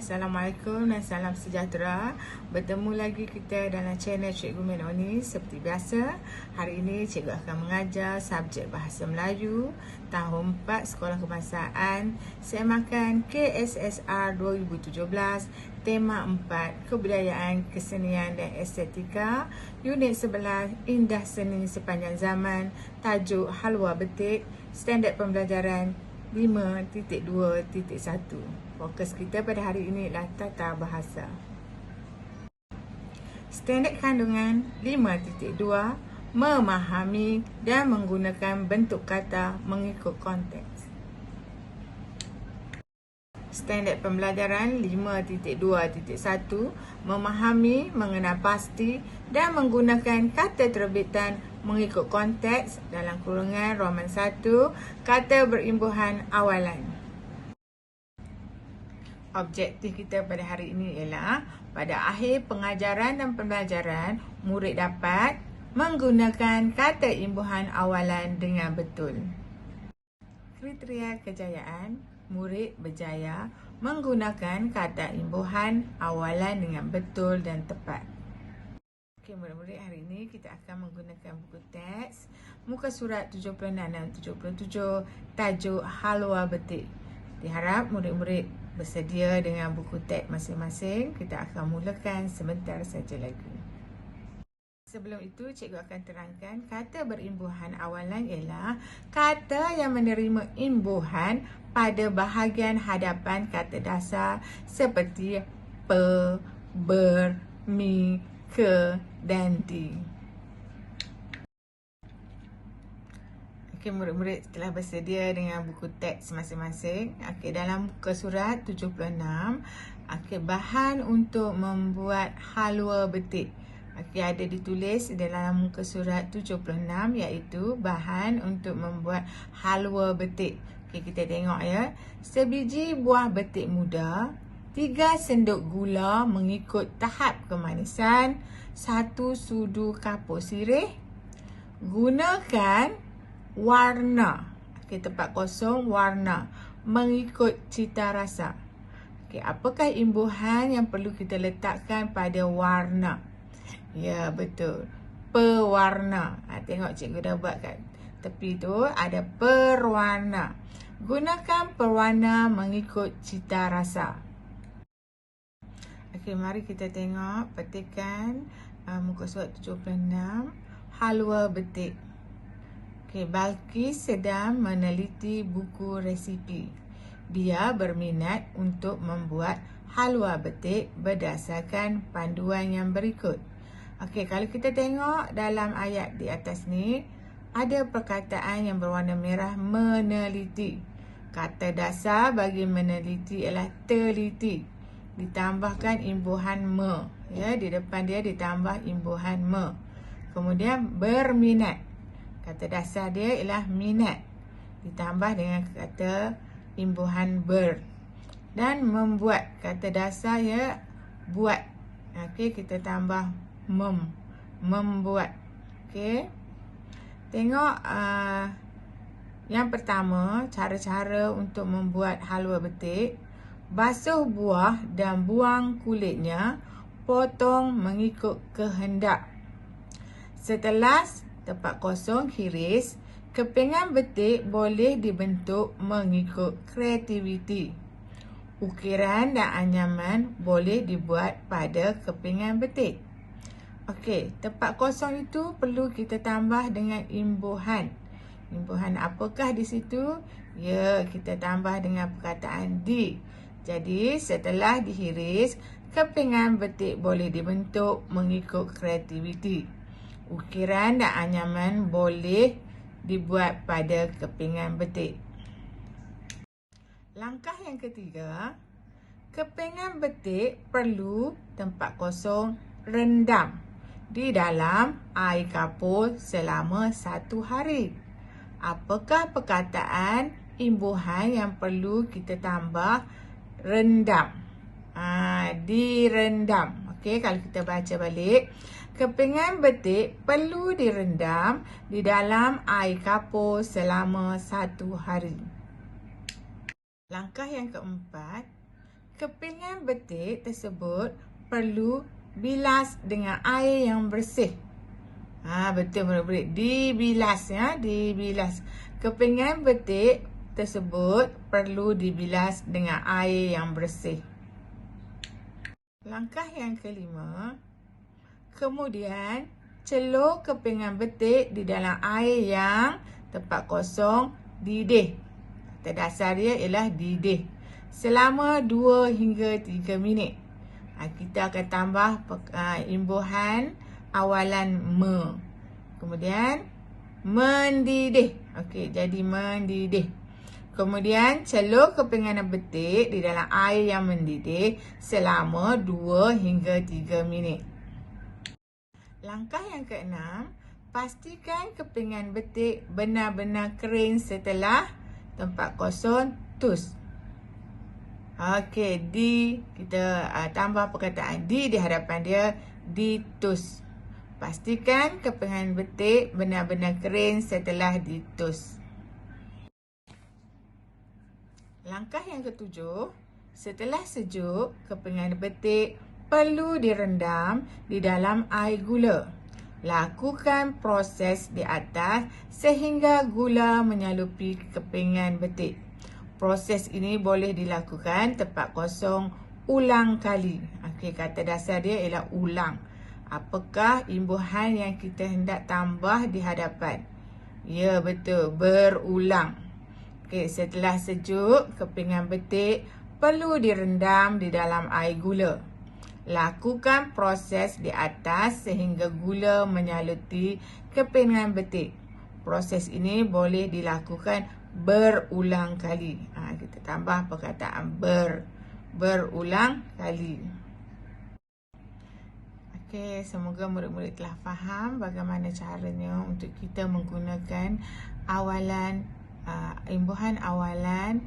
Assalamualaikum dan salam sejahtera. Bertemu lagi kita dalam channel Cikgu Menoni. Seperti biasa, hari ini Cikgu akan mengajar subjek Bahasa Melayu tahun 4 Sekolah Kebangsaan Semakan KSSR 2017. Tema 4 Kebudayaan, Kesenian dan Estetika. Unit 11 Indah Seni Sepanjang Zaman. Tajuk Halwa Betik. Standard pembelajaran 5.2.1. Fokus kita pada hari ini adalah tata bahasa. Standard kandungan 5.2, memahami dan menggunakan bentuk kata mengikut konteks. Standard pembelajaran 5.2.1, memahami, mengenal pasti dan menggunakan kata terbitan mengikut konteks dalam kurungan Roman 1, kata berimbuhan awalan. Objektif kita pada hari ini ialah pada akhir pengajaran dan pembelajaran, murid dapat menggunakan kata imbuhan awalan dengan betul. Kriteria kejayaan, murid berjaya menggunakan kata imbuhan awalan dengan betul dan tepat. Okey, murid-murid, hari ini kita akan menggunakan buku teks muka surat 76 dan 77, tajuk Halwa Betik. Diharap murid-murid bersedia dengan buku teks masing-masing. Kita akan mulakan sebentar saja lagi. Sebelum itu, cikgu akan terangkan kata berimbuhan awalan ialah kata yang menerima imbuhan pada bahagian hadapan kata dasar seperti pe, ber, mi, ke dan di. Okey, murid-murid telah bersedia dengan buku teks masing-masing. Okey, dalam muka surat 76, okey, bahan untuk membuat halwa betik. Okey, ada ditulis dalam muka surat 76 iaitu bahan untuk membuat halwa betik. Okey, kita tengok ya. Sebiji buah betik muda, 3 sendok gula mengikut tahap kemanisan, 1 sudu kapur sirih. Gunakan warna. Okey, tempat kosong warna mengikut cita rasa. Okey, apakah imbuhan yang perlu kita letakkan pada warna? Ya, betul. Pewarna. Tengok cikgu dah buat kat tepi tu ada perwarna. Gunakan perwarna mengikut cita rasa. Okey, mari kita tengok petikan muka surat 76, halwa betik. Okey, Balkis sedang meneliti buku resipi. Dia berminat untuk membuat halwa betik berdasarkan panduan yang berikut. Okey, kalau kita tengok dalam ayat di atas ni, ada perkataan yang berwarna merah, meneliti. Kata dasar bagi meneliti ialah teliti. Ditambahkan imbuhan me. Ya, di depan dia ditambah imbuhan me. Kemudian berminat. Kata dasar dia ialah minat. Ditambah dengan kata imbuhan ber. Dan membuat. Kata dasar ya buat. Okey, kita tambah mem. Membuat. Okey. Tengok yang pertama, cara-cara untuk membuat halwa betik. Basuh buah dan buang kulitnya. Potong mengikut kehendak. Setelah tempat kosong hiris, kepingan betik boleh dibentuk mengikut kreativiti. Ukiran dan anyaman boleh dibuat pada kepingan betik. Okey, tempat kosong itu perlu kita tambah dengan imbuhan. Imbuhan apakah di situ? Ya, kita tambah dengan perkataan di. Jadi, setelah dihiris, kepingan betik boleh dibentuk mengikut kreativiti. Ukiran dan anyaman boleh dibuat pada kepingan betik. Langkah yang ketiga, kepingan betik perlu tempat kosong rendam di dalam air kapur selama 1 hari. Apakah perkataan imbuhan yang perlu kita tambah? Rendam. Direndam. Okey, kalau kita baca balik, kepingan betik perlu direndam di dalam air kapur selama 1 hari. Langkah yang keempat, Kepingan betik tersebut perlu bilas dengan air yang bersih. Betul murid-murid, dibilas ya, dibilas. Kepingan betik tersebut perlu dibilas dengan air yang bersih. Langkah yang kelima, kemudian celur kepingan betik di dalam air yang tempat kosong didih. Kata dasar dia ialah didih selama 2 hingga 3 minit. Kita akan tambah imbuhan awalan me. Kemudian mendidih. Okey, jadi mendidih. Kemudian celur kepingan betik di dalam air yang mendidih selama 2 hingga 3 minit. Langkah yang keenam, pastikan kepingan betik benar-benar kering setelah tempat kosong tus. Okey, kita tambah perkataan di hadapan dia, ditus. Pastikan kepingan betik benar-benar kering setelah ditus. Langkah yang ketujuh, setelah sejuk, kepingan betik perlu direndam di dalam air gula. Lakukan proses di atas sehingga gula menyalupi kepingan betik. Proses ini boleh dilakukan tempat kosong ulang kali. Okey, kata dasar dia ialah ulang. Apakah imbuhan yang kita hendak tambah di hadapan? Ya, betul, berulang. Okey, setelah sejuk, kepingan betik perlu direndam di dalam air gula. Lakukan proses di atas sehingga gula menyaluti kepingan betik. Proses ini boleh dilakukan berulang kali. Kita tambah perkataan berulang kali. Okey, semoga murid-murid telah faham bagaimana caranya untuk kita menggunakan awalan imbuhan awalan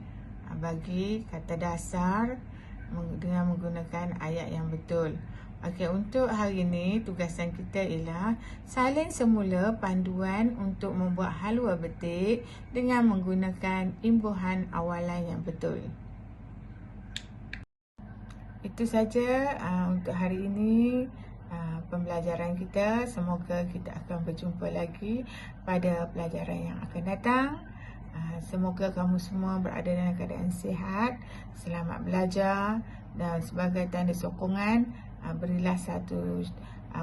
bagi kata dasar dengan menggunakan ayat yang betul. Okey, untuk hari ini tugasan kita ialah salin semula panduan untuk membuat halwa betik dengan menggunakan imbuhan awalan yang betul. Itu saja untuk hari ini pembelajaran kita. Semoga kita akan berjumpa lagi pada pelajaran yang akan datang. Semoga kamu semua berada dalam keadaan sihat, selamat belajar, dan sebagai tanda sokongan, berilah satu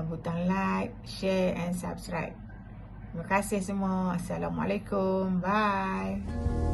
butang like, share and subscribe. Terima kasih semua. Assalamualaikum. Bye.